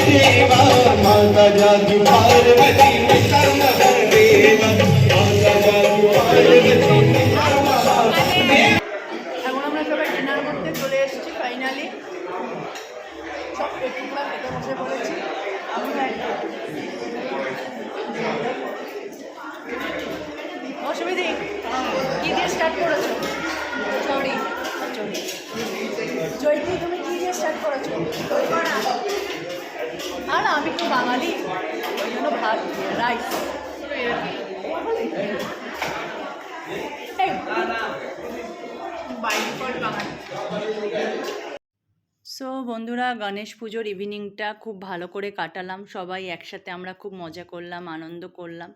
देवा माता जागी पार्वती पिता महादेवा माता जागी पार्वती पिता महादेवा। এখন আমরা সবাই ডিনার করতে চলে এসেছি ফাইনালি, সব পেটুকরা খেতে বসে পড়েছি। আমরা অসুবিধে কি দিয়ে স্টার্ট করেছো? সরি জয়তি, তুমি কি দিয়ে স্টার্ট করেছো? আর আমি তো বাঙালি, ওই জন্য ভাত রাইস। সো বন্ধুরা, গণেশ পুজোর ইভিনিংটা খুব ভালো করে কাটালাম সবাই একসাথে, আমরা খুব মজা করলাম, আনন্দ করলাম।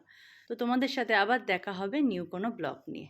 তো তোমাদের সাথে আবার দেখা হবে নিউ কোনো ব্লগ নিয়ে।